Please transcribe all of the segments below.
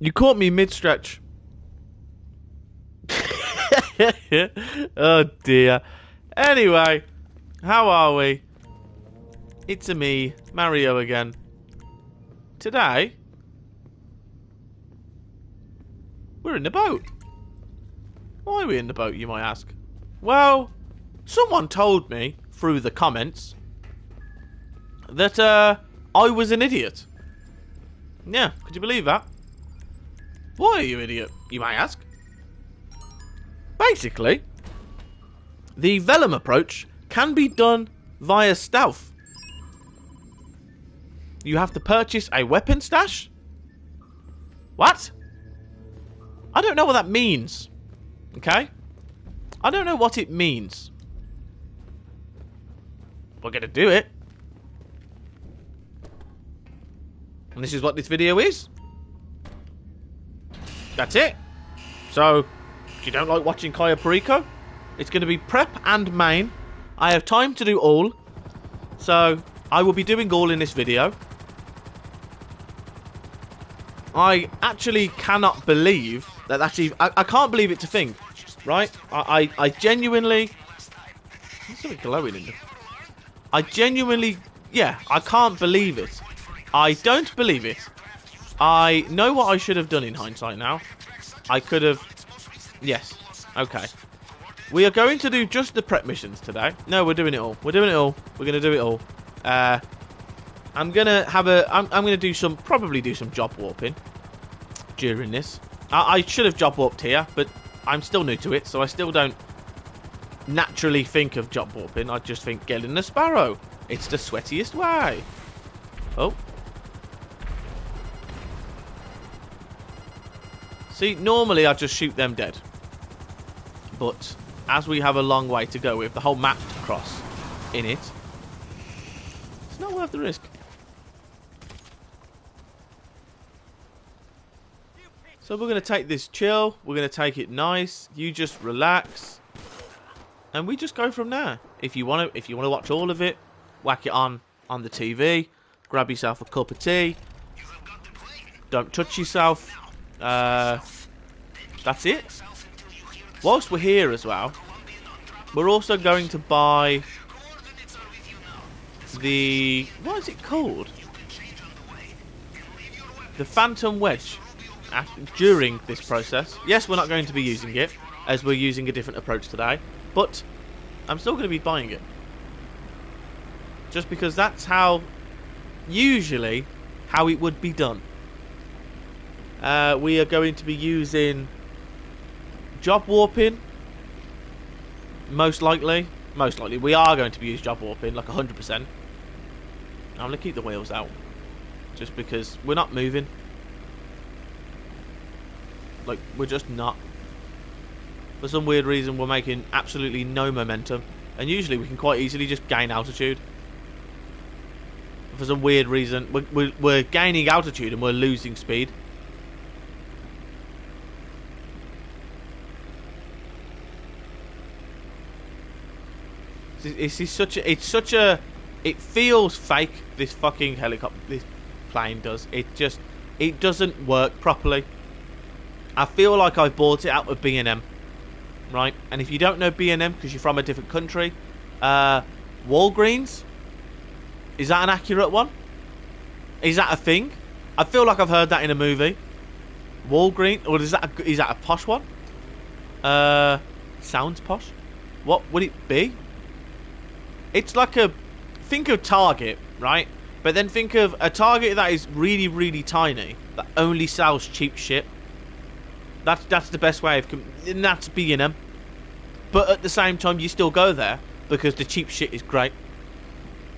You caught me mid-stretch. Oh dear. Anyway, how are we? It's a me, Mario again. Today, we're in the boat. Why are we in the boat, you might ask? Well, someone told me through the comments that I was an idiot. Yeah, could you believe that? Why are you an idiot, you might ask? Basically, the VELUM approach can be done via stealth. You have to purchase a weapon stash? What? I don't know what that means. Okay? I don't know what it means. We're gonna do it. And this is what this video is. That's it. So, if you don't like watching Kaya Perico, it's going to be prep and main. I have time to do all. So, I will be doing all in this video. I actually cannot believe that that's even... I can't believe it's a thing. Right? I genuinely... There's something glowing in there. I genuinely... Yeah, I can't believe it. I don't believe it. I know what I should have done in hindsight now. I could have... Yes. Okay. We are going to do just the prep missions today. No, we're doing it all. We're doing it all. We're going to do it all. I'm going to have a... I'm going to do some... Probably do some job warping during this. I should have job warped here, but I'm still new to it, so I still don't naturally think of job warping. I just think getting a sparrow. It's the sweatiest way. Oh. See, normally I just shoot them dead. But as we have a long way to go with the whole map to cross in it, it's not worth the risk. So we're going to take this chill. We're going to take it nice. You just relax. And we just go from there. If you want to watch all of it, whack it on the TV. Grab yourself a cup of tea. Don't touch yourself. That's it. Whilst we're here as well, we're also going to buy the... What is it called? The Phantom Wedge. During this process. Yes, we're not going to be using it, as we're using a different approach today. But I'm still going to be buying it. Just because that's how... Usually, how it would be done. We are going to be using job warping. Most likely. Most likely. We are going to be using job warping, like 100%. I'm going to keep the wheels out. Just because we're not moving. Like, we're just not. For some weird reason, we're making absolutely no momentum. And usually we can quite easily just gain altitude. For some weird reason, we're gaining altitude and we're losing speed. It's such a it feels fake, this fucking helicopter, this plane does. It doesn't work properly. I feel like I bought it out of B&M, right? And if you don't know B&M because you're from a different country, Walgreens, is that an accurate one? Is that a thing? I feel like I've heard that in a movie. Walgreens, or is that a posh one? Sounds posh. What would it be? It's like a... Think of Target, right? But then think of a Target that is really, really tiny, that only sells cheap shit. That's the best way of... And that's B&M. But at the same time, you still go there, because the cheap shit is great.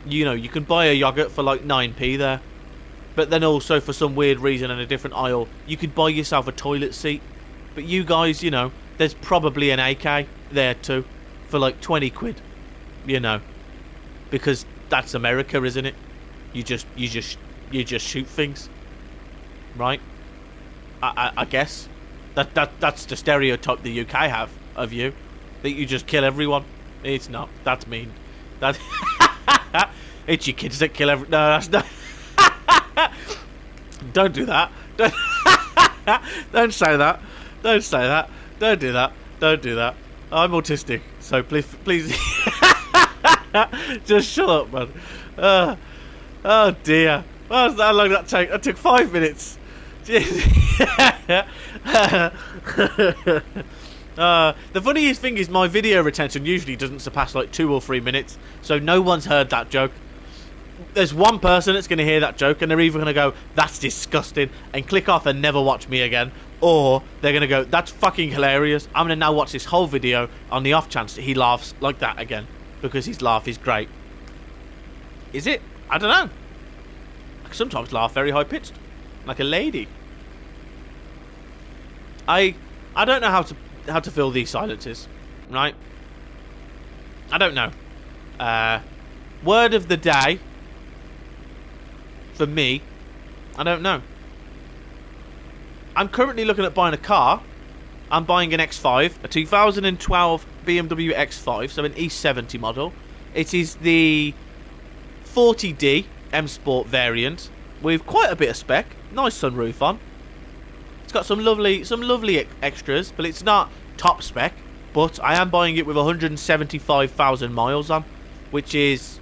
You know, you can buy a yogurt for like 9p there. But then also, for some weird reason in a different aisle, you could buy yourself a toilet seat. But you guys, you know, there's probably an AK there too, for like 20 quid. You know. Because that's America, isn't it? You just shoot things, right? I guess that's the stereotype the UK have of you, that you just kill everyone. It's not. That's mean. That it's your kids that kill every. No, that's not. Don't do that. Don't Don't say that. Don't say that. Don't do that. Don't do that. I'm autistic, so please, just shut up, man. Oh dear. How long did that take? That took 5 minutes. The funniest thing is my video retention usually doesn't surpass like 2 or 3 minutes, so no one's heard that joke. There's one person that's going to hear that joke and they're either going to go, that's disgusting, and click off and never watch me again, or they're going to go, that's fucking hilarious. I'm going to now watch this whole video on the off chance that he laughs like that again, because his laugh is great. Is it? I don't know. I sometimes laugh very high pitched, like a lady. I don't know how to fill these silences, right? I don't know. Word of the day for me, I don't know. I'm currently looking at buying a car. I'm buying an X5, a 2012 BMW X5, so an E70 model. It is the 40D M Sport variant with quite a bit of spec. Nice sunroof on. It's got some lovely extras, but it's not top spec. But I am buying it with 175,000 miles on, which is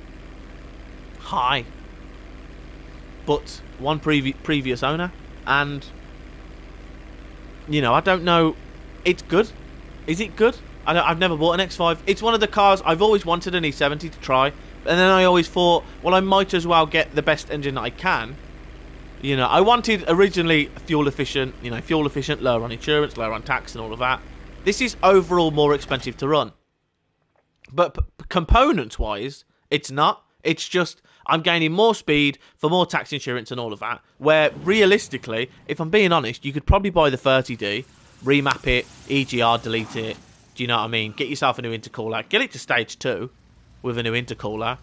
high. But one previous owner, and you know, I don't know. It's good. Is it good? I've never bought an X5. It's one of the cars I've always wanted an E70 to try, and then I always thought, well, I might as well get the best engine that I can. You know, I wanted originally fuel efficient, lower on insurance, lower on tax and all of that. This is overall more expensive to run. But components-wise, it's not. It's just I'm gaining more speed for more tax, insurance and all of that. Where, realistically, if I'm being honest, you could probably buy the 30D, remap it, EGR, delete it. Do you know what I mean? Get yourself a new intercooler. Get it to stage 2 with a new intercooler.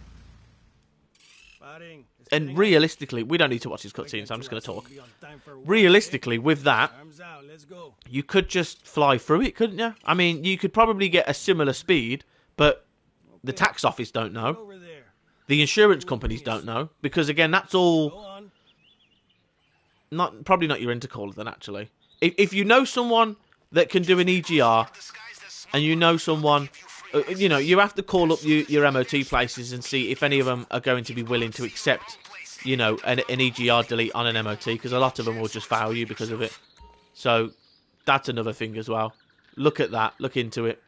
And realistically, we don't need to watch these cutscenes, so I'm just going to talk. Realistically, with that, you could just fly through it, couldn't you? I mean, you could probably get a similar speed, but the tax office don't know. The insurance companies don't know. Because, again, that's all... Probably not your intercooler, then, actually. If you know someone that can do an EGR, and you know someone... you know, you have to call up your MOT places and see if any of them are going to be willing to accept, you know, an EGR delete on an MOT, because a lot of them will just fail you because of it. So, that's another thing as well. Look at that. Look into it.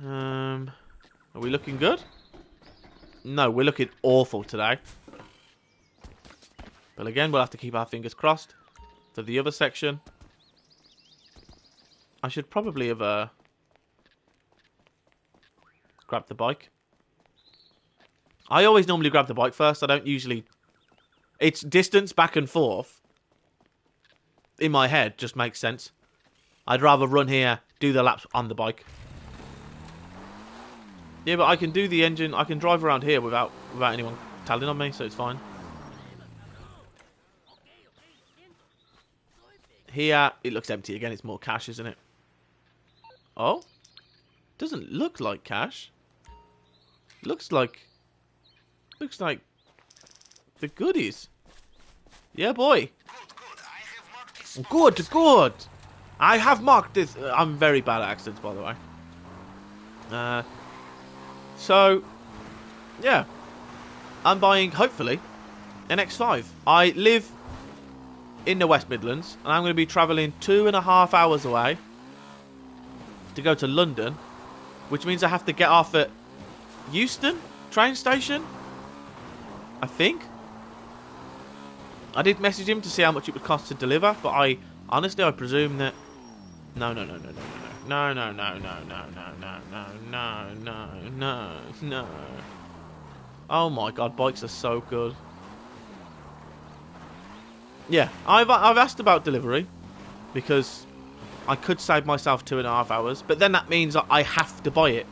Are we looking good? No, we're looking awful today. But again, we'll have to keep our fingers crossed for the other section. I should probably have grabbed the bike. I always normally grab the bike first. I don't usually... It's distance back and forth. In my head, just makes sense. I'd rather run here, do the laps on the bike. Yeah, but I can do the engine... I can drive around here without anyone telling on me, so it's fine. Here, it looks empty again. It's more cash, isn't it? Oh? Doesn't look like cash. Looks like the goodies. Yeah, boy. Good, good. I have marked this. I'm very bad at accents, by the way. So, yeah. I'm buying, hopefully, an X5. I live in the West Midlands, and I'm going to be travelling 2.5 hours away to go to London, which means I have to get off at Euston train station, I think. I did message him to see how much it would cost to deliver, but I presume that no. Oh my god, bikes are so good. Yeah, I've asked about delivery because I could save myself 2.5 hours, but then that means that I have to buy it.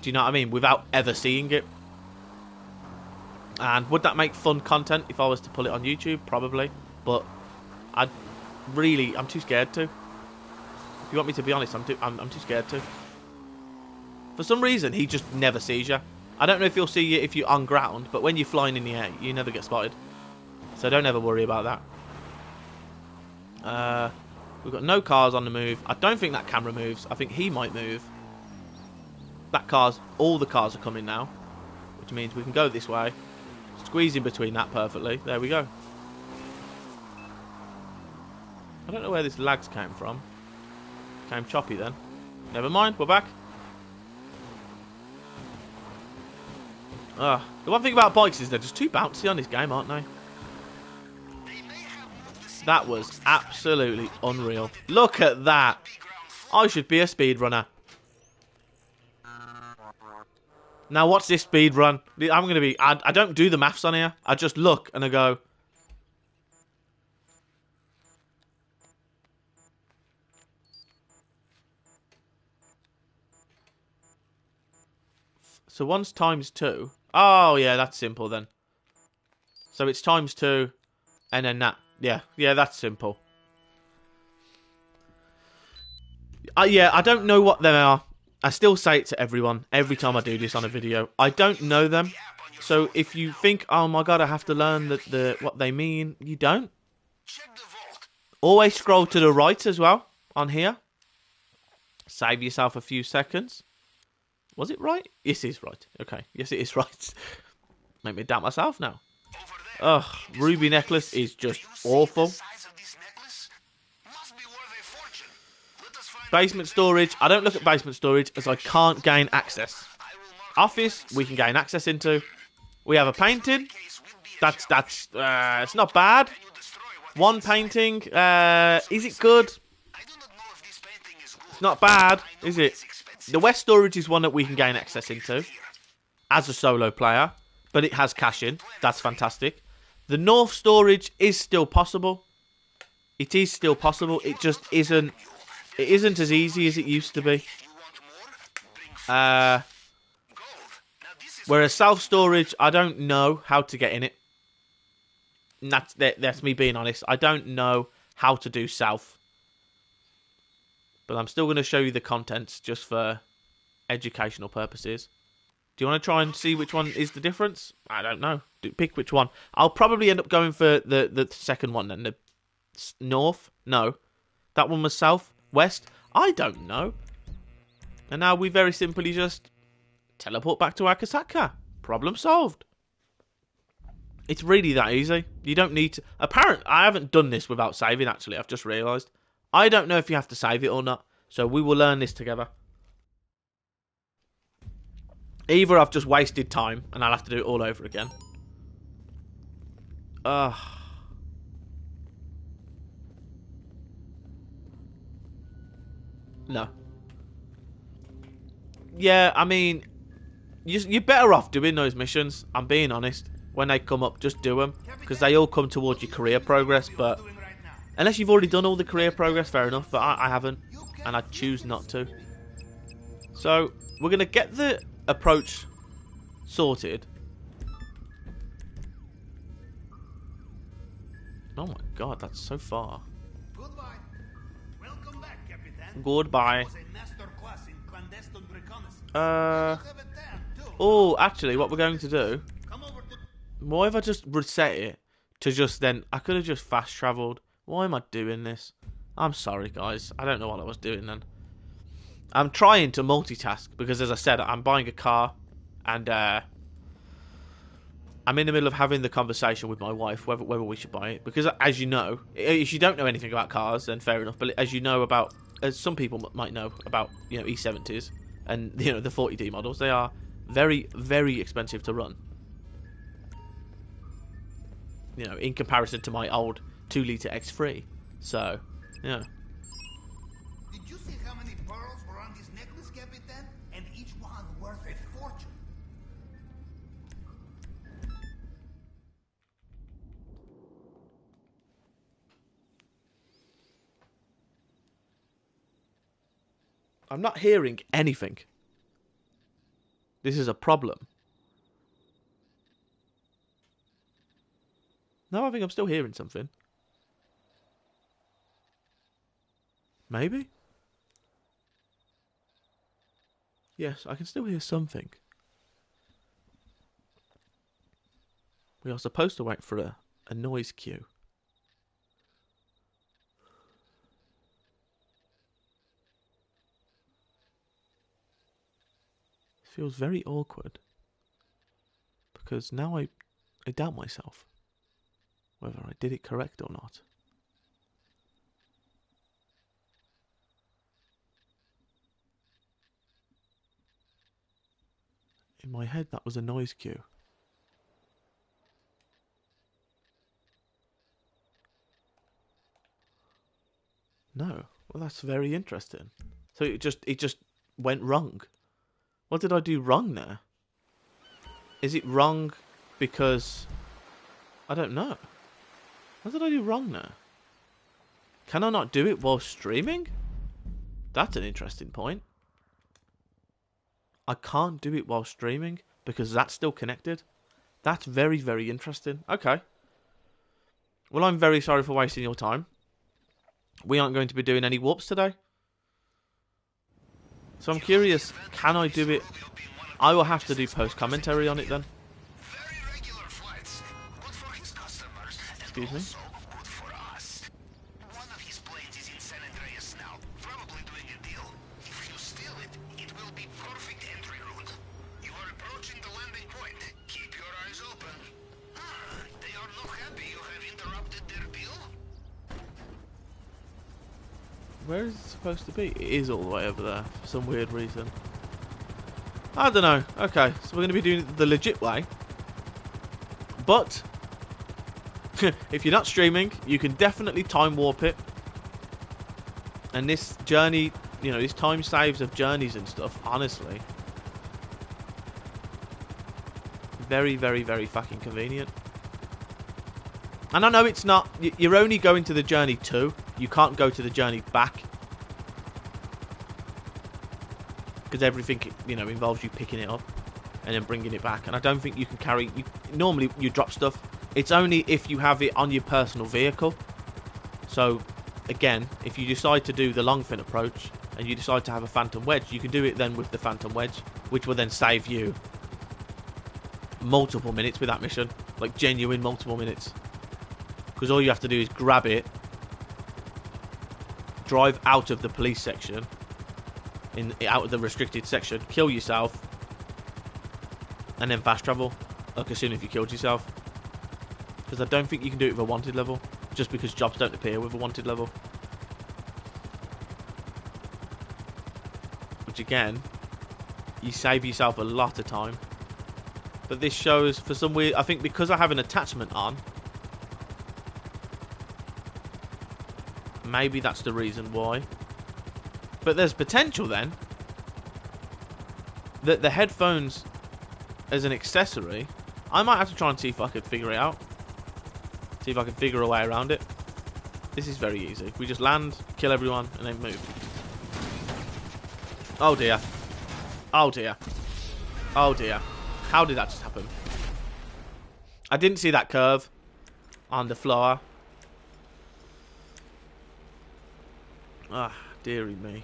Do you know what I mean? Without ever seeing it. And would that make fun content if I was to pull it on YouTube? Probably. But I'm too scared to. If you want me to be honest, I'm too scared to. For some reason, he just never sees you. I don't know if he'll see you if you're on ground, but when you're flying in the air, you never get spotted. So don't ever worry about that. We've got no cars on the move. I don't think that camera moves. I think he might move. All the cars are coming now, which means we can go this way. Squeeze in between that perfectly. There we go. I don't know where this lags came from. Came choppy then. Never mind, we're back. The one thing about bikes is they're just too bouncy on this game, aren't they? That was absolutely unreal. Look at that. I should be a speedrunner. Now, what's this speed run? I'm going to be... I don't do the maths on here. I just look and I go... So one's times 2. Oh, yeah, that's simple then. So it's times 2 and then that. Yeah, that's simple. Yeah, I don't know what they are. I still say it to everyone every time I do this on a video. I don't know them. So if you think, oh my god, I have to learn what they mean, you don't. Always scroll to the right as well on here. Save yourself a few seconds. Was it right? Yes, it is right. Okay. Yes, it is right. Make me doubt myself now. Ugh, ruby necklace is just awful. Basement storage. I don't look at basement storage as I can't gain access. Office, we can gain access into. We have a painting. That's it's not bad. One painting. Is it good? It's not bad, is it? The west storage is one that we can gain access into as a solo player, but it has cash in. That's fantastic. The north storage is still possible. It is still possible. It just isn't. It isn't as easy as it used to be. Whereas south storage, I don't know how to get in it. And that's me being honest. I don't know how to do south. But I'm still going to show you the contents just for educational purposes. Do you want to try and see which one is the difference? I don't know. Pick which one. I'll probably end up going for the second one then. The north? No. That one was south? West? I don't know. And now we very simply just teleport back to Akasaka. Problem solved. It's really that easy. You don't need to... Apparently, I haven't done this without saving, actually. I've just realised. I don't know if you have to save it or not. So we will learn this together. Either I've just wasted time and I'll have to do it all over again. No. Yeah, I mean, you're better off doing those missions. I'm being honest. When they come up, just do them. Because they all come towards your career progress. But unless you've already done all the career progress, fair enough. But I haven't. And I choose not to. So, we're going to get the approach sorted. Oh my god, that's so far. Goodbye. Welcome back, Capitan. Goodbye. Oh, actually, what we're going to do... Why have I just reset it to just then... I could have just fast travelled. Why am I doing this? I'm sorry, guys. I don't know what I was doing then. I'm trying to multitask because, as I said, I'm buying a car and I'm in the middle of having the conversation with my wife whether we should buy it. Because, as you know, if you don't know anything about cars, then fair enough. But as you know about, as some people might know about, you know, E70s and, you know, the 40D models, they are very, very expensive to run. You know, in comparison to my old 2-litre X3. So, yeah. Did you see how many pearls were on this necklace, Capitan? And each one worth a fortune. I'm not hearing anything. This is a problem. No, I think I'm still hearing something. Maybe? Yes, I can still hear something. We are supposed to wait for A noise cue. It feels very awkward. Because now I doubt myself. Whether I did it correct or not. In my head, that was a noise cue. No. Well, that's very interesting. So it just went wrong. What did I do wrong there? Is it wrong because... I don't know. What did I do wrong there? Can I not do it while streaming? That's an interesting point. I can't do it while streaming because that's still connected. That's very, very interesting. Okay. Well, I'm very sorry for wasting your time. We aren't going to be doing any warps today. So I'm curious, can I do it? I will have to do post-commentary on it then. Excuse me? Where is it supposed to be? It is all the way over there for some weird reason. I don't know. Okay, so we're going to be doing it the legit way. But if you're not streaming, you can definitely time warp it. And this journey, you know, this time saves of journeys and stuff, honestly. Very, very, very fucking convenient. And I know it's not... You're only going to the journey 2. You can't go to the journey back. Because everything, you know, involves you picking it up and then bringing it back. And I don't think you can carry... normally, you drop stuff. It's only if you have it on your personal vehicle. So, again, if you decide to do the long fin approach and you decide to have a phantom wedge, you can do it then with the phantom wedge, which will then save you multiple minutes with that mission. Like, genuine multiple minutes. Because all you have to do is grab it, drive out of the police section, out of the restricted section, kill yourself, and then fast travel, like as soon as you killed yourself. Because I don't think you can do it with a wanted level, just because jobs don't appear with a wanted level. Which again, you save yourself a lot of time. But this shows, for some weird... I think because I have an attachment on, maybe that's the reason why. But there's potential then that the headphones as an accessory, I might have to try and see if I could figure it out. See if I can figure a way around it. This is very easy. We just land, kill everyone, and then move. Oh dear. Oh dear. Oh dear. How did that just happen? I didn't see that curve on the floor. Ah, dearie me.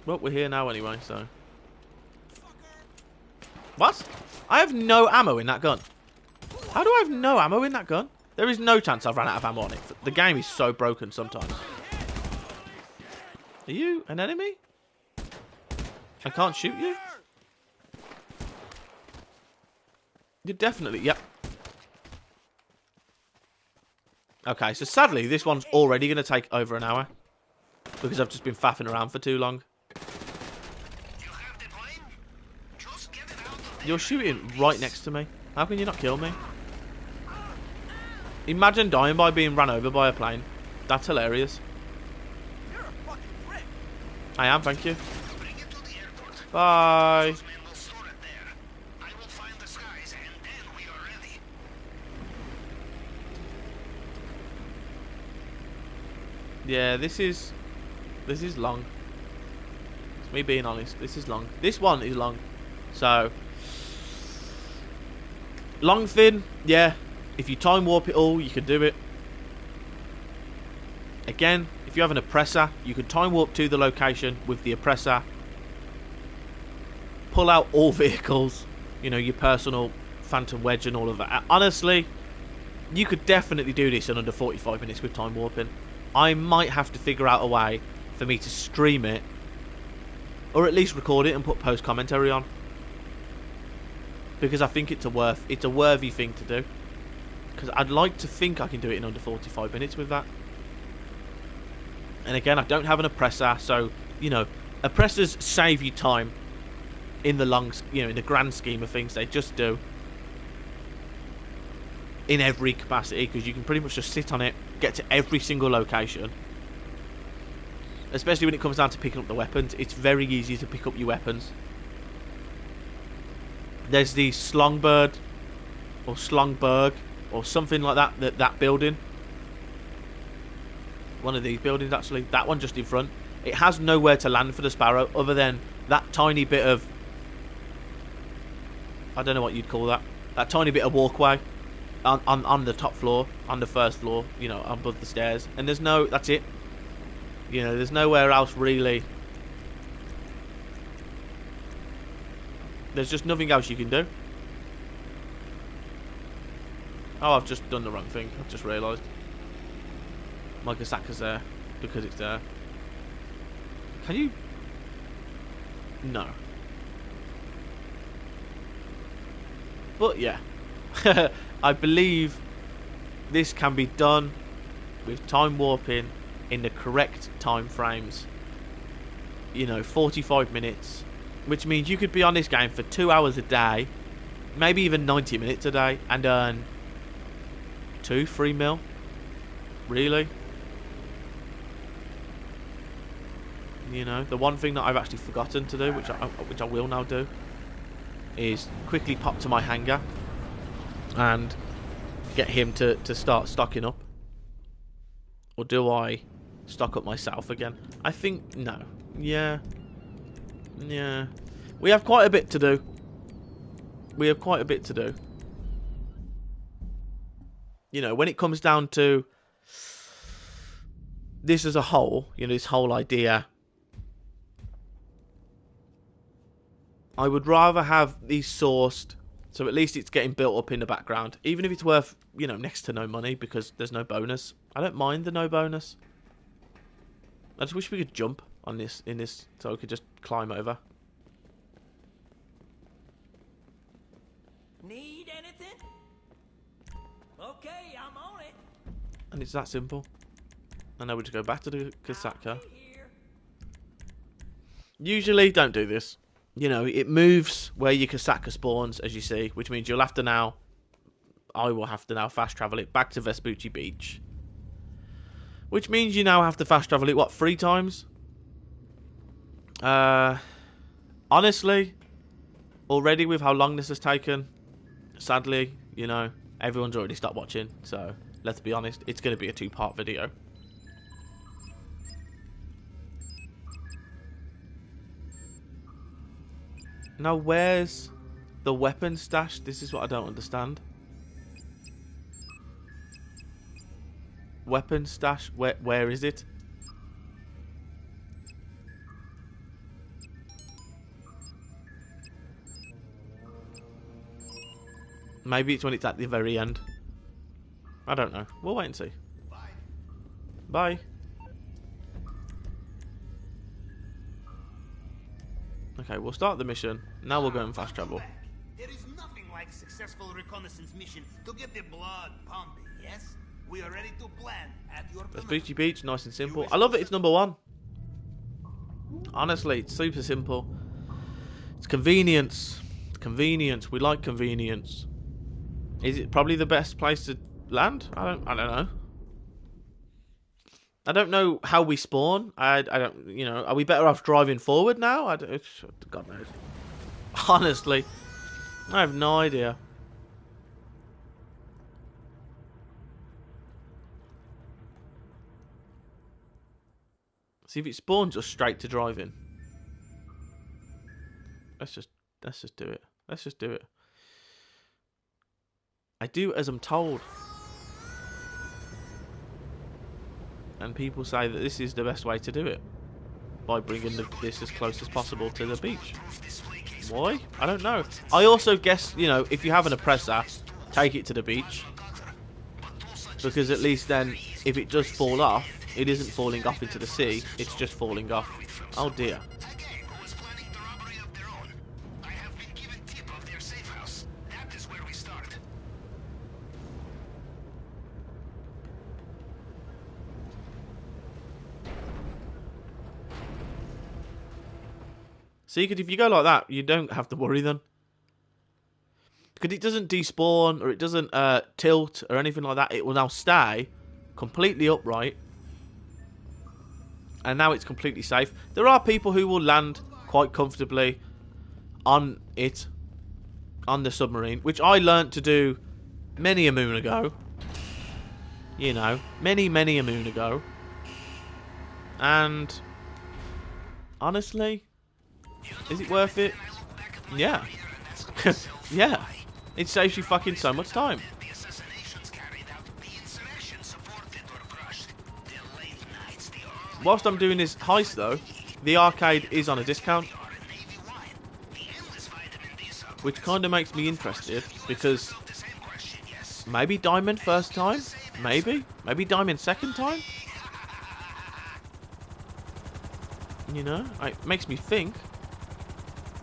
Well, we're here now anyway, so... What? I have no ammo in that gun. How do I have no ammo in that gun? There is no chance I've run out of ammo on it. The game is so broken sometimes. Are you an enemy? I can't shoot you? You're definitely... Yep. Okay, so sadly, this one's already going to take over an hour. Because I've just been faffing around for too long. You're shooting right next to me. How can you not kill me? Imagine dying by being run over by a plane. That's hilarious. I am, thank you. Bye. Yeah, this is long. It's me being honest. This is long. This one is long. So, long thin, yeah. If you time warp it all, you can do it. Again, if you have an oppressor, you can time warp to the location with the oppressor. Pull out all vehicles, you know, your personal Phantom Wedge and all of that. Honestly, you could definitely do this in under 45 minutes with time warping. I might have to figure out a way for me to stream it, or at least record it and put post commentary on, because I think it's a worthy thing to do. Because I'd like to think I can do it in under 45 minutes with that. And again, I don't have an oppressor, so you know, oppressors save you time in the in the grand scheme of things. They just do. In every capacity, because you can pretty much just sit on it, get to every single location. Especially when it comes down to picking up the weapons, it's very easy to pick up your weapons. There's the Slongbird or Slongberg or something like that, that building. One of these buildings, actually. That one just in front. It has nowhere to land for the Sparrow other than that tiny bit of, I don't know what you'd call that. That tiny bit of walkway on the top floor, on the first floor, you know, above the stairs. And there's no, that's it. You know, there's nowhere else really. There's just nothing else you can do. Oh, I've just done the wrong thing. I've just realised. My Gasaka's there because it's there. Can you? No. But yeah. I believe this can be done with time warping in the correct time frames. You know, 45 minutes. Which means you could be on this game for 2 hours a day. Maybe even 90 minutes a day. And earn 2-3 mil. Really? You know, the one thing that I've actually forgotten to do, which I will now do, is quickly pop to my hangar and get him to start stocking up. Or do I stock up myself again? I think, no. Yeah. Yeah. We have quite a bit to do. We have quite a bit to do. You know, when it comes down to this as a whole, you know, this whole idea, I would rather have these sourced, so at least it's getting built up in the background. Even if it's worth, you know, next to no money because there's no bonus. I don't mind the no bonus. I just wish we could jump on this, so we could just climb over. Need anything? Okay, I'm on it. And it's that simple. And now we just go back to the Kasaka. Usually don't do this. You know, it moves where your Kasaka spawns, as you see, which means you'll have to now, I will have to now fast travel it back to Vespucci Beach. Which means you now have to fast travel it, what, 3 times? Honestly, already with how long this has taken, sadly, you know, everyone's already stopped watching. So, let's be honest, it's going to be a 2-part video. Now, where's the weapon stash? This is what I don't understand. Weapon stash, where is it? Maybe it's when it's at the very end. I don't know. We'll wait and see. Bye. Okay, we'll start the mission. Now we'll go and fast travel. There is nothing like a successful reconnaissance mission to get the blood pumping, yes? We are ready to plan at your command. Vespucci Beach, nice and simple. I love that it's #1. Honestly, it's super simple. It's convenience. It's convenience. We like convenience. Is it probably the best place to land? I don't know. I don't know how we spawn. I don't, you know, are we better off driving forward now? God knows. Honestly, I have no idea. See if it spawns us straight to driving. Let's just do it. Let's just do it. I do as I'm told. And people say that this is the best way to do it, by bringing this as close as possible to the beach. Why? I don't know. I also guess, you know, if you have an oppressor, take it to the beach. Because at least then, if it does fall off, it isn't falling off into the sea, it's just falling off. Oh dear. See, because if you go like that, you don't have to worry then. Because it doesn't despawn, or it doesn't tilt, or anything like that. It will now stay completely upright. And now it's completely safe. There are people who will land quite comfortably on it, on the submarine, which I learnt to do many a moon ago. You know, many a moon ago. And honestly, is it worth it? Yeah. Yeah. It saves you fucking so much time. Whilst I'm doing this heist though, the arcade is on a discount. Which kind of makes me interested, because maybe diamond first time? Maybe? Maybe diamond second time? You know, it makes me think.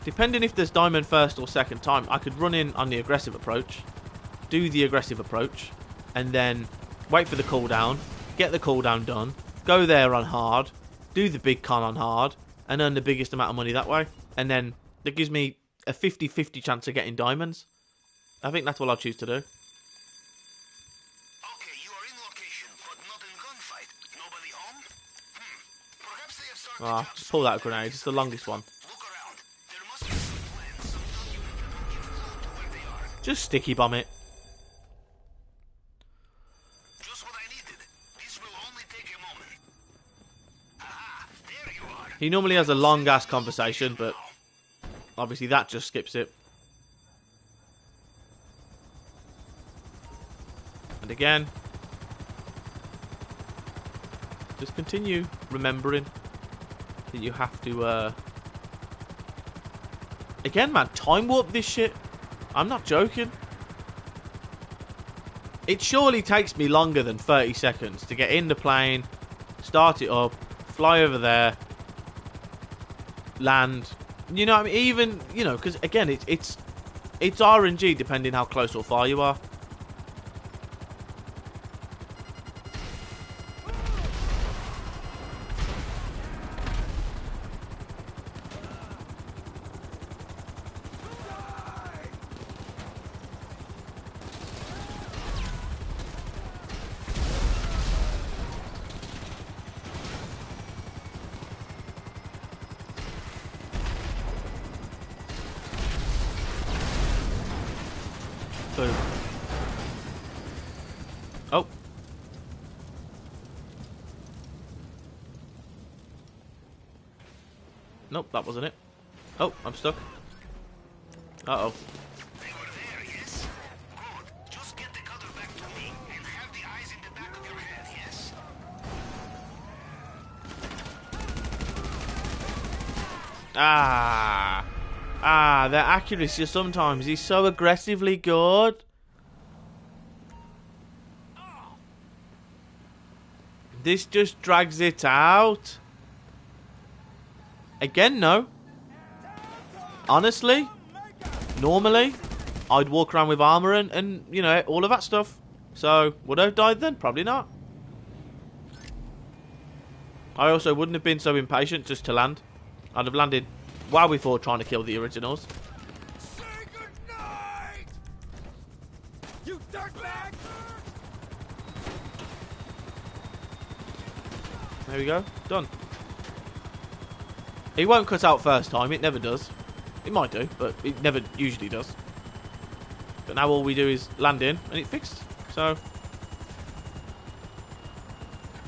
Depending if there's diamond first or second time, I could run in on the aggressive approach, do the aggressive approach, and then wait for the cooldown, get the cooldown done, go there on hard, do the big con on hard, and earn the biggest amount of money that way. And then that gives me a 50-50 chance of getting diamonds. I think that's what I'll choose to do. Okay, you are in location, but not in gunfight. Nobody home? Perhaps they have started Ah, just pull that grenade. It's the longest one. Look around. There must be some plan, some document that will give clue to where they are. Just sticky bomb it. Just what I needed. This will only take a moment. Aha, there you are. He normally has a long ass conversation, but obviously that just skips it. And again, just continue remembering that you have to, again, man, time warp this shit. I'm not joking. It surely takes me longer than 30 seconds to get in the plane, start it up, fly over there, land. You know what I mean? Even, you know, because again, it's RNG depending how close or far you are. Boom. Oh. Nope, that wasn't it. Oh, I'm stuck. Uh-oh. They were there, yes? Good. Just get the cutter back to me and have the eyes in the back of your head, yes? Their accuracy sometimes is so aggressively good. This just drags it out. Again, no. Honestly, normally, I'd walk around with armor and you know, all of that stuff. So, would I have died then? Probably not. I also wouldn't have been so impatient just to land. I'd have landed well before trying to kill the originals. Say goodnight! You dirtbag! There we go. Done. It won't cut out first time. It never does. It might do, but it never usually does. But now all we do is land in, and it fixed. So,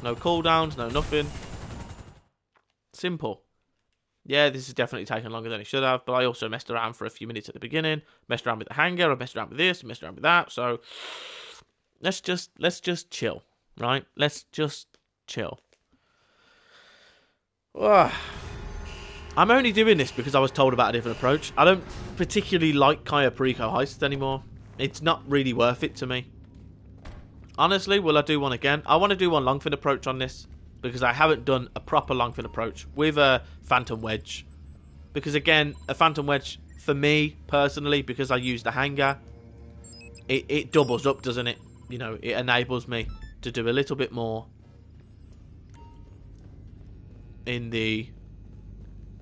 no cooldowns, no nothing. Simple. Yeah, this is definitely taking longer than it should have, but I also messed around for a few minutes at the beginning. Messed around with the hangar, I messed around with this, messed around with that. So, let's just chill, right? Let's just chill. I'm only doing this because I was told about a different approach. I don't particularly like Kaya Perico heists anymore. It's not really worth it to me. Honestly, will I do one again? I want to do one longfin approach on this because I haven't done a proper longfin approach with a Phantom Wedge. Because again, a Phantom Wedge, for me, personally, because I use the hanger, it doubles up, doesn't it? You know, it enables me to do a little bit more in the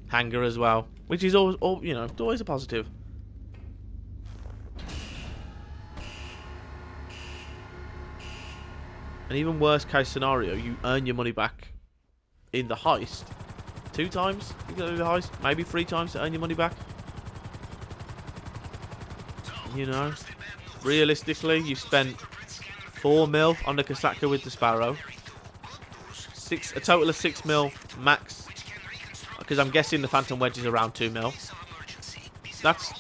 hanger as well, which is always, you know, always a positive. And even worst case scenario, you earn your money back in the heist 2 times. You go to the heist, maybe 3 times to earn your money back. You know, realistically, you spent 4 mil on the Kasaka with the Sparrow. A total of 6 mil max. Because I'm guessing the Phantom Wedge is around 2 mil. That's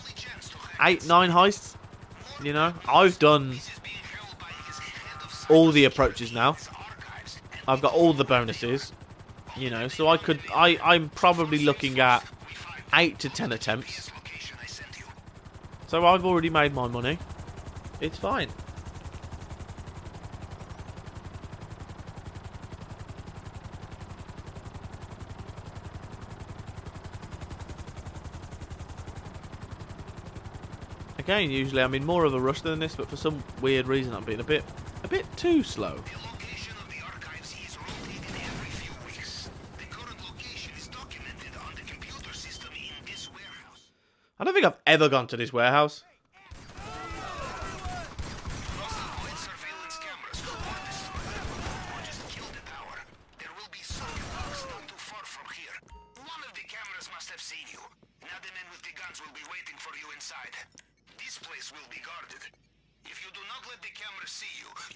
8, 9 heists. You know, I've done all the approaches now. I've got all the bonuses. You know, so I'm probably looking at 8 to 10 attempts. So I've already made my money. It's fine. Again, usually I'm in more of a rush than this, but for some weird reason I'm being a bit too slow. I don't think I've ever gone to this warehouse.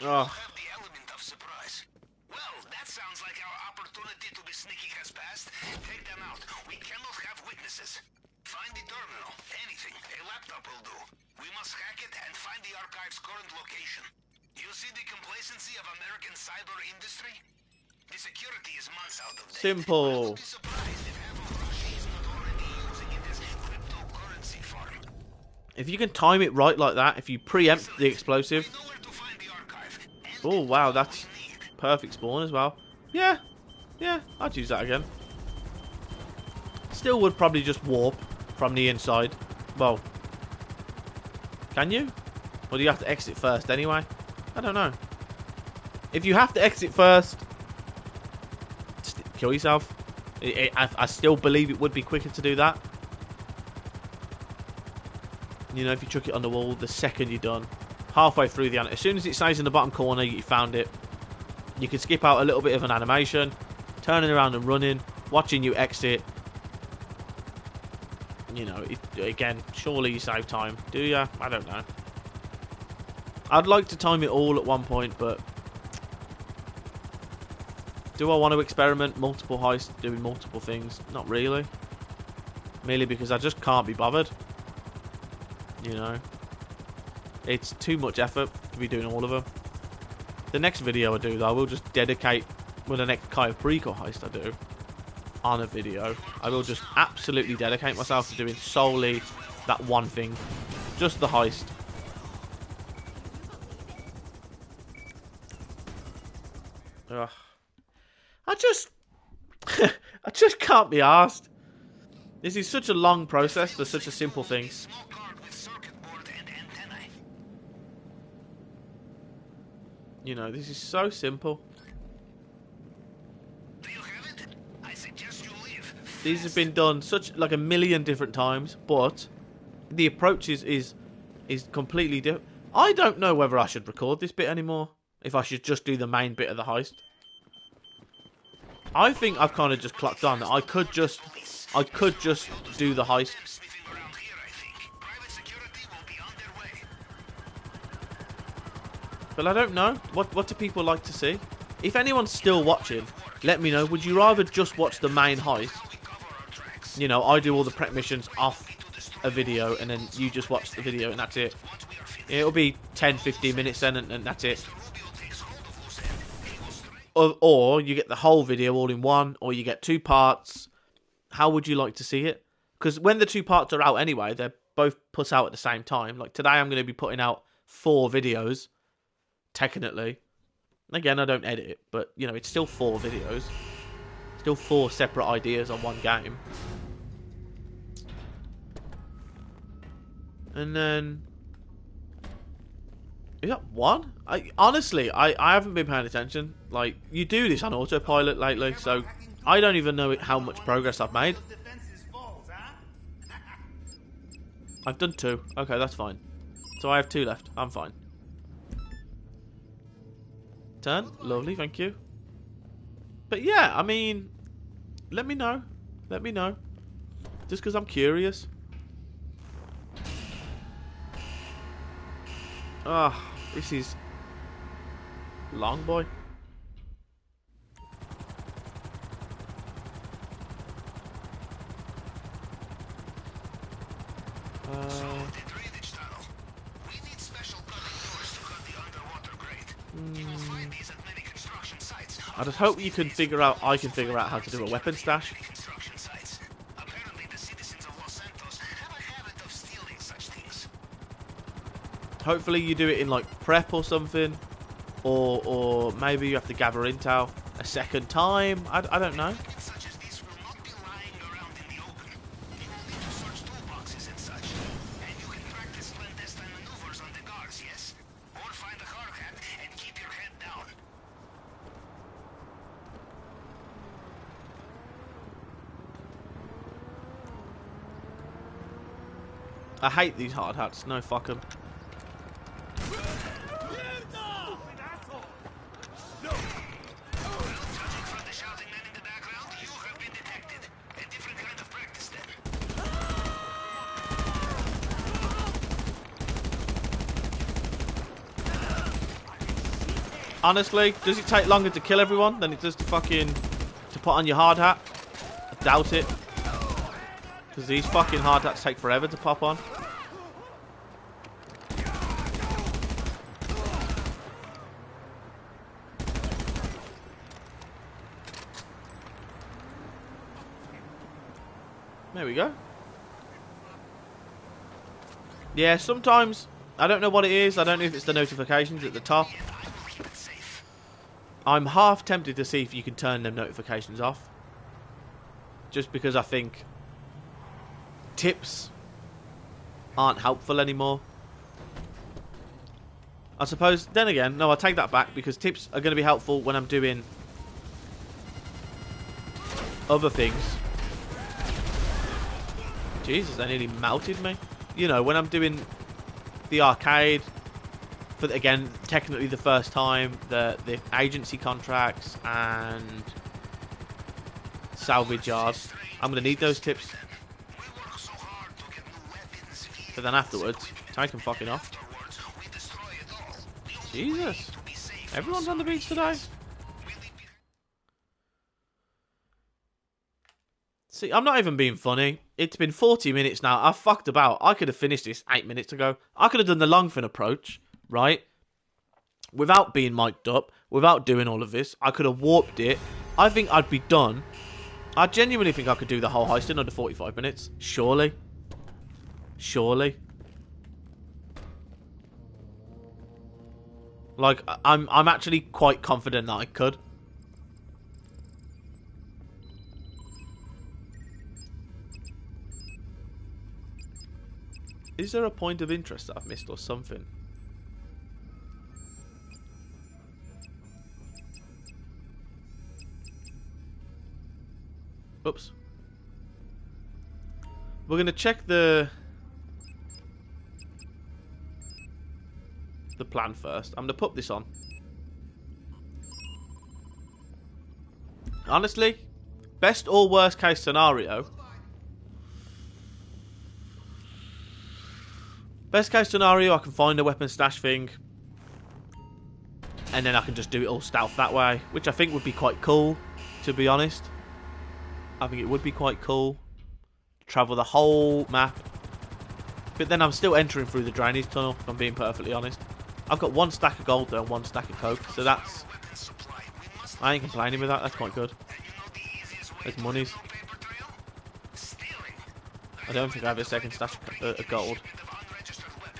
Oh. Have the element of surprise. Well, that sounds like our opportunity to be sneaky has passed. Take them out. We cannot have witnesses. Find the terminal. Anything. A laptop will do. We must hack it and find the archive's current location. You see the complacency of American cyber industry? The security is months out of date. Simple. I would be surprised if half of Russia is not already using it as a cryptocurrency farm. If you can time it right like that, if you preempt the explosive. Oh, wow, that's perfect spawn as well. Yeah, I'd use that again. Still would probably just warp from the inside. Well, can you? Or do you have to exit first anyway? I don't know. If you have to exit first, kill yourself. I still believe it would be quicker to do that. You know, if you chuck it on the wall the second you're done. Halfway through the... As soon as it says in the bottom corner you found it, you can skip out a little bit of an animation, turning around and running, watching you exit. You know, again, surely you save time. Do ya? I don't know. I'd like to time it all at one point, but... Do I want to experiment multiple heists, doing multiple things? Not really. Merely because I just can't be bothered. You know. It's too much effort to be doing all of them. The next video I do, though, I will just dedicate, well, the next Kaya Perico heist I do, on a video. I will just absolutely dedicate myself to doing solely that one thing. Just the heist. Ugh. I just can't be arsed. This is such a long process for such a simple thing. You know, this is so simple. These have been done such like a million different times, but the approach is completely different. I don't know whether I should record this bit anymore. If I should just do the main bit of the heist. I think I've kind of just clocked on that I could just do the heist. But I don't know. What do people like to see? If anyone's still watching, let me know. Would you rather just watch the main heist? You know, I do all the prep missions off a video, and then you just watch the video, and that's it. It'll be 10-15 minutes then, and that's it. Or you get the whole video all in one, or you get 2 parts, how would you like to see it? Because when the 2 parts are out anyway, they're both put out at the same time. Like today, I'm going to be putting out 4 videos, technically. Again, I don't edit it, but you know, it's still 4 videos. Still 4 separate ideas on one game. And then... Is that 1? Honestly, I haven't been paying attention. Like, you do this on autopilot lately, so I don't even know how much progress I've made. I've done 2. Okay, that's fine. So I have 2 left. I'm fine. Turn. Lovely, thank you. But yeah, I mean, let me know. Let me know. Just because I'm curious. Ah, this is long, boy. I just hope you can figure out. I can figure out how to do a weapon stash. Hopefully you do it in like prep or something, or maybe you have to gather intel a second time. I don't know. I hate these hard hats. No, fuck them. Honestly, does it take longer to kill everyone than it does to put on your hard hat? I doubt it. Because these fucking hard hats take forever to pop on. There we go. Yeah, sometimes, I don't know what it is. I don't know if it's the notifications at the top. I'm half tempted to see if you can turn them notifications off. Just because I think tips aren't helpful anymore. I suppose, then again, no, I'll take that back, because tips are going to be helpful when I'm doing other things. Jesus, they nearly melted me. You know, when I'm doing the arcade, for, again, technically the first time, the agency contracts and salvage yards, I'm going to need those tips. But then afterwards, take them fucking off. Jesus. Everyone's on the beach today. See, I'm not even being funny. It's been 40 minutes now. I've fucked about. I could have finished this 8 minutes ago. I could have done the Longfin approach, right? Without being mic'd up, without doing all of this. I could have warped it. I think I'd be done. I genuinely think I could do the whole heist in under 45 minutes. Surely. Surely. Like, I'm actually quite confident that I could. Is there a point of interest that I've missed or something? Oops. We're going to check the plan first. I'm going to put this on. Honestly, best or worst case scenario. Best case scenario, I can find a weapon stash thing. And then I can just do it all stealth that way. Which I think would be quite cool, to be honest. I think it would be quite cool. Travel the whole map. But then I'm still entering through the drainage tunnel, if I'm being perfectly honest. I've got 1 stack of gold though and 1 stack of coke. So that's... I ain't complaining with that, that's quite good. There's monies. I don't think I have a second stash of gold.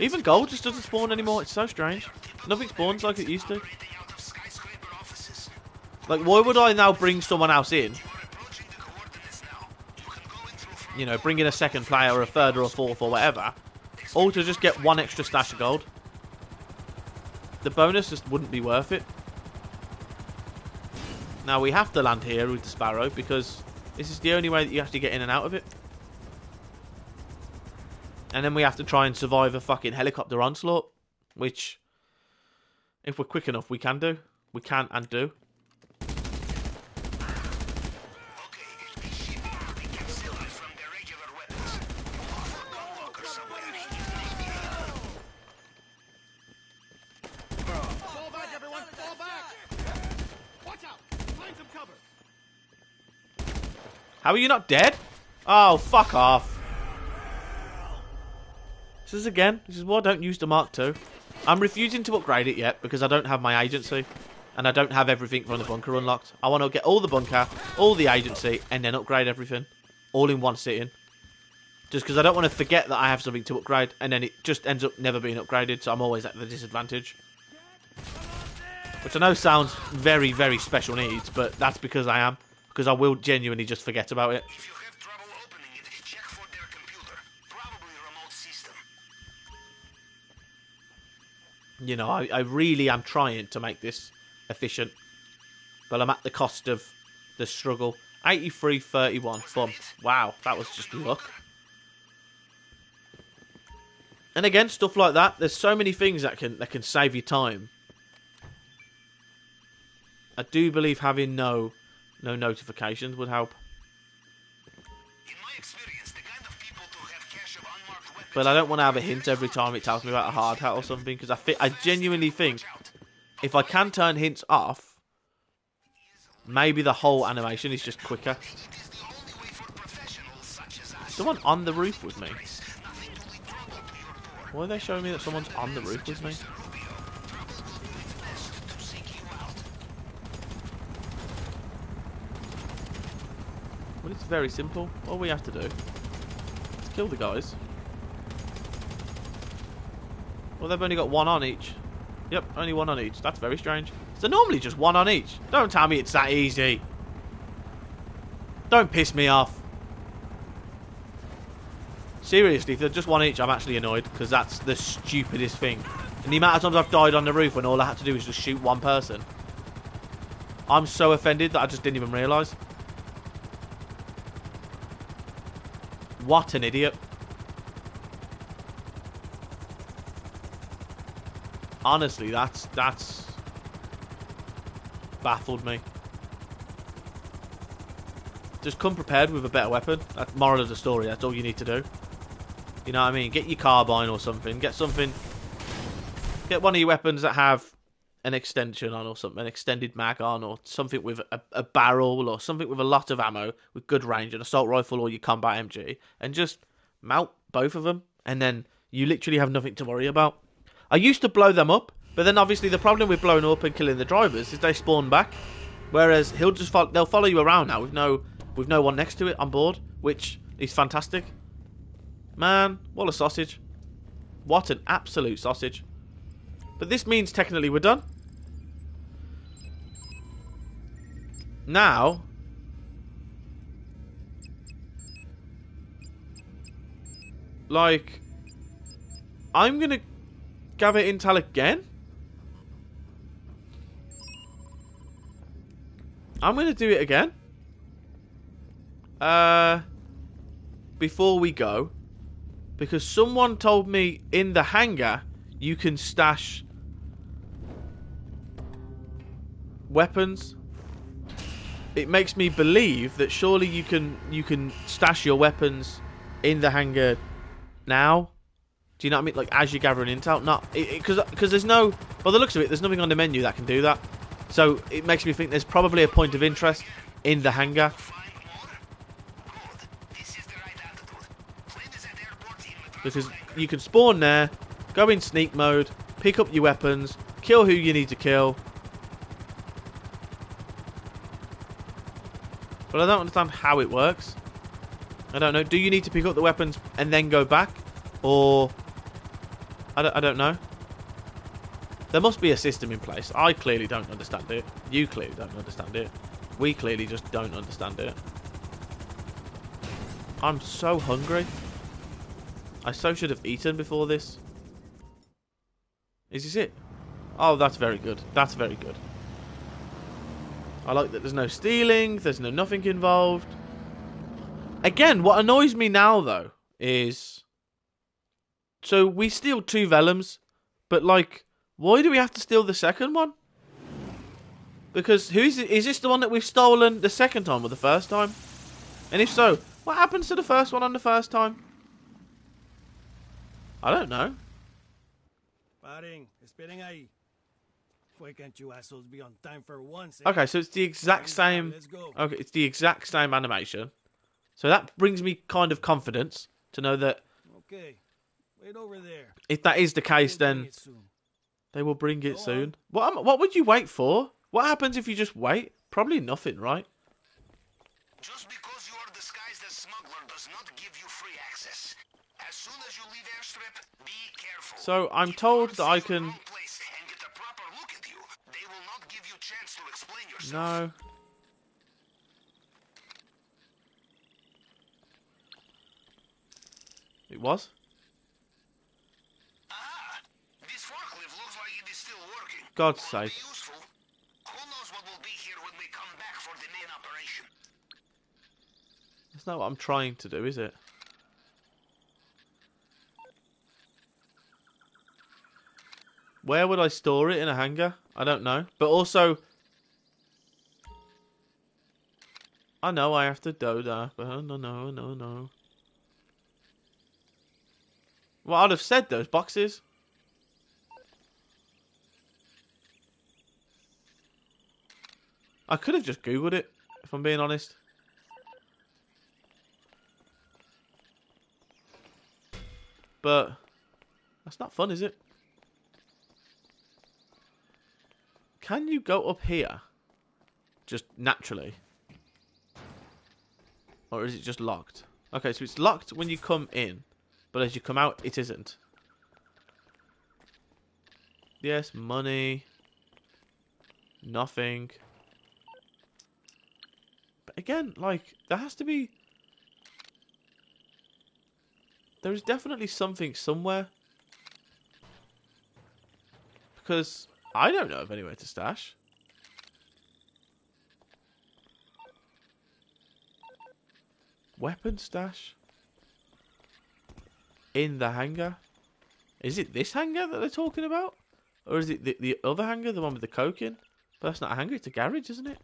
Even gold just doesn't spawn anymore. It's so strange. Nothing spawns like it used to. Like, why would I now bring someone else in? You know, bring in a second player or a third or a fourth or whatever. All to just get one extra stash of gold. The bonus just wouldn't be worth it. Now, we have to land here with the Sparrow because this is the only way that you actually get in and out of it. And then we have to try and survive a fucking helicopter onslaught. Which, if we're quick enough, we can do. We can and do. Fall back, everyone! Fall back! Watch out! Find some cover! How are you not dead? Oh, fuck off. This is again. This is why I don't use the Mark II. I'm refusing to upgrade it yet because I don't have my agency. And I don't have everything from the bunker unlocked. I want to get all the bunker, all the agency, and then upgrade everything. All in one sitting. Just because I don't want to forget that I have something to upgrade, and then it just ends up never being upgraded, so I'm always at the disadvantage. Which I know sounds very, very special needs, but that's because I am. Because I will genuinely just forget about it. If you have trouble opening it, check for their computer. Probably remote system. You know, I really am trying to make this efficient. But I'm at the cost of the struggle. 83-31. Boom. Wow, that was just luck. And again, stuff like that. There's so many things that can save you time. I do believe having no notifications would help. In my experience, the kind of people to have cache of unmarked weapons. But I don't want to have a hint every time it tells me about a hard hat or something, because I genuinely think if I can turn hints off, maybe the whole animation is just quicker. It is the only way for professionals such as us. Someone on the roof with me. Nothing to be trouble to your door. Why are they showing me that someone's on the roof with me? Mr. Rubio, trouble will do its best to seek you out. Well, it's very simple. All we have to do is kill the guys. Well, they've only got one on each. Yep, only one on each. That's very strange. So normally just one on each. Don't tell me it's that easy. Don't piss me off. Seriously, if they're just one each, I'm actually annoyed, because that's the stupidest thing. And the amount of times I've died on the roof when all I had to do was just shoot one person. I'm so offended that I just didn't even realise. What an idiot. Honestly, that's baffled me. Just come prepared with a better weapon. That's moral of the story. That's all you need to do. You know what I mean? Get your carbine or something. Get something. Get one of your weapons that have an extension on or something. An extended mag on or something with a barrel or something with a lot of ammo with good range. An assault rifle or your combat MG. And just mount both of them. And then you literally have nothing to worry about. I used to blow them up. But then obviously the problem with blowing up and killing the drivers is they spawn back. Whereas they'll follow you around now with no one next to it on board, which is fantastic. Man, what a sausage. What an absolute sausage. But this means technically we're done. Now, like, I'm going to gather intel again. I'm going to do it again. Before we go. Because someone told me in the hangar you can stash weapons. It makes me believe that surely you can stash your weapons in the hangar now. Do you know what I mean? Like as you're gathering intel. Not because there's no, by the looks of it, there's nothing on the menu that can do that. So it makes me think there's probably a point of interest in the hangar. Because you can spawn there, go in sneak mode, pick up your weapons, kill who you need to kill. But I don't understand how it works. I don't know. Do you need to pick up the weapons and then go back? Or... I don't know. There must be a system in place. I clearly don't understand it. You clearly don't understand it. We clearly just don't understand it. I'm so hungry. I so should have eaten before this. Is this it? Oh, that's very good. That's very good. I like that there's no stealing. There's no nothing involved. Again, what annoys me now, though, is... So, we steal 2 VELUMs. But, like, why do we have to steal the second one? Because, is this the one that we've stolen the second time or the first time? And if so, what happens to the first one on the first time? I don't know. Paren, esperen ahí. Why can't you assholes be on time for once? Eh? Okay, so it's the exact same... Let's go. Okay, it's the exact same animation. So that brings me kind of confidence to know that Okay, wait over there. if that is the case, They'll bring then it soon. they will bring it Go soon. What would you wait for? What happens if you just wait? Probably nothing, right? Just because you are disguised as smuggler does not give you free access. As soon as you leave airstrip, be careful. So I'm If told guards that I see you in the can... wrong place and get a proper look at you, they will not give you chance to explain yourself. No. It was? Ah, this forklift looks like it is still working. God's Will sake. be useful. Who knows what will be here when we come back for the main operation? That's not what I'm trying to do, is it? Where would I store it? In a hangar? I don't know. But also... I know I have to do that, but no. Well, I'd have said those boxes. I could have just Googled it, if I'm being honest. But that's not fun, is it? Can you go up here? Just naturally? Or is it just locked? Okay, so it's locked when you come in. But as you come out, it isn't. Yes, money. Nothing. But again, like, there has to be... There is definitely something somewhere. Because I don't know of anywhere to stash. Weapon stash. In the hangar. Is it this hangar that they're talking about? Or is it the other hangar, the one with the coke in? But that's not a hangar, it's a garage, isn't it?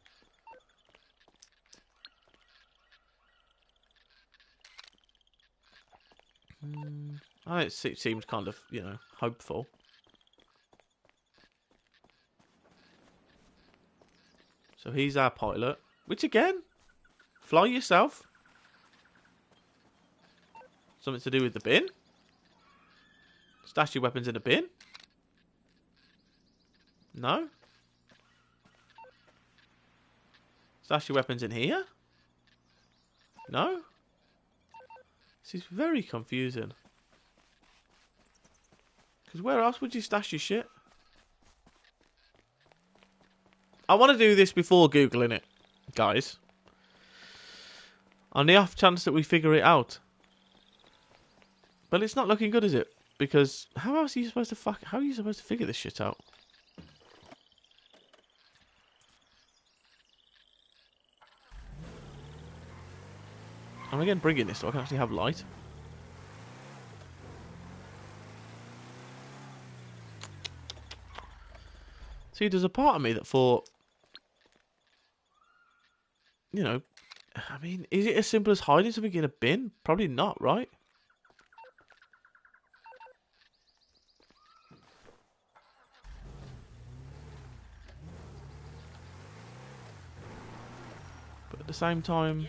It seems kind of, you know, hopeful. So he's our pilot. Which again, fly yourself. Something to do with the bin. Stash your weapons in a bin. No. Stash your weapons in here. No. This is very confusing. Because where else would you stash your shit? I want to do this before Googling it, guys. On the off chance that we figure it out. But it's not looking good, is it? Because how else are you supposed to how are you supposed to figure this shit out? I'm again bringing this so I can actually have light. See, there's a part of me that thought, you know, I mean, is it as simple as hiding something in a bin? Probably not, right? But at the same time,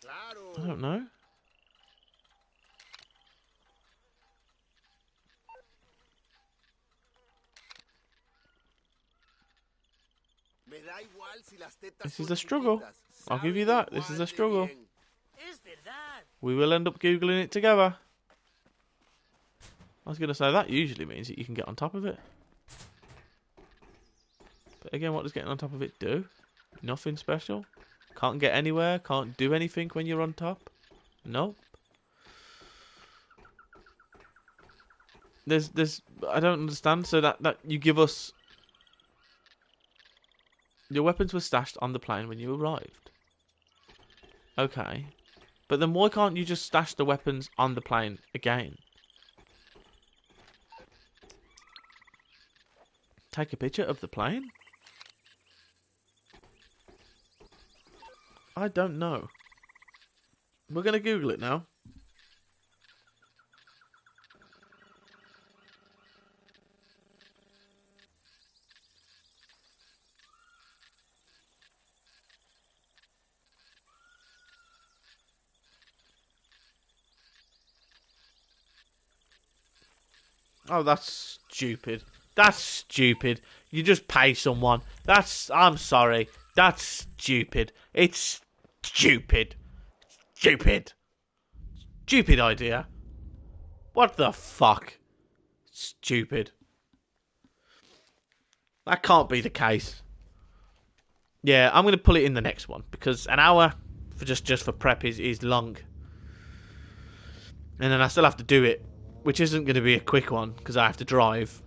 I don't know. Me da igual This is a struggle. I'll give you that. This is a struggle. We will end up Googling it together. I was going to say that usually means that you can get on top of it. But again, what does getting on top of it do? Nothing special. Can't get anywhere. Can't do anything when you're on top. Nope. There's I don't understand. So that you give us your weapons were stashed on the plane when you arrived. Okay. But then why can't you just stash the weapons on the plane again? Take a picture of the plane? I don't know. We're going to Google it now. Oh, that's stupid. That's stupid. You just pay someone. I'm sorry. That's stupid. It's stupid. Stupid. Stupid idea. What the fuck? Stupid. That can't be the case. Yeah, I'm going to pull it in the next one. Because an hour for just for prep is long. And then I still have to do it. Which isn't going to be a quick one. Because I have to drive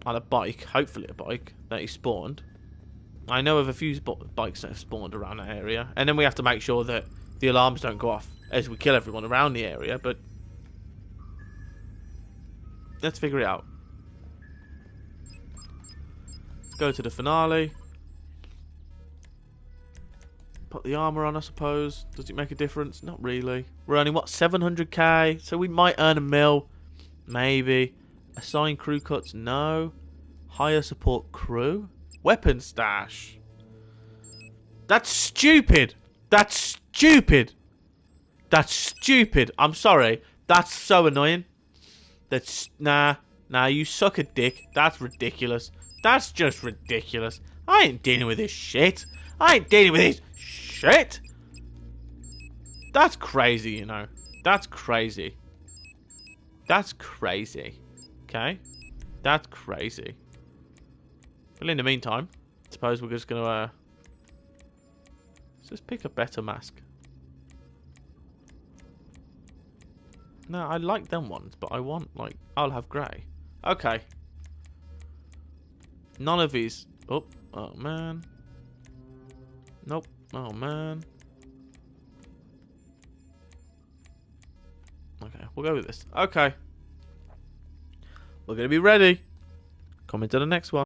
on a bike. Hopefully a bike that is spawned. I know of a few bikes that have spawned around that area. And then we have to make sure that the alarms don't go off as we kill everyone around the area. But let's figure it out. Let's go to the finale. Put the armor on, I suppose. Does it make a difference? Not really. We're earning, what, 700k? So we might earn a mil. Maybe. Assign crew cuts? No. Hire support crew? Weapon stash. That's stupid. That's stupid. That's stupid. I'm sorry. That's so annoying. That's... Nah, you suck a dick. That's ridiculous. That's just ridiculous. I ain't dealing with this shit. I ain't dealing with this shit. That's crazy, you know. That's crazy. That's crazy. Okay? That's crazy. Well, in the meantime, I suppose we're just going to... let's just pick a better mask. No, I like them ones, but I want, like... I'll have grey. Okay. None of these... Oh man. Nope. Oh, man. Okay, we'll go with this. Okay. We're going to be ready. Coming to the next one.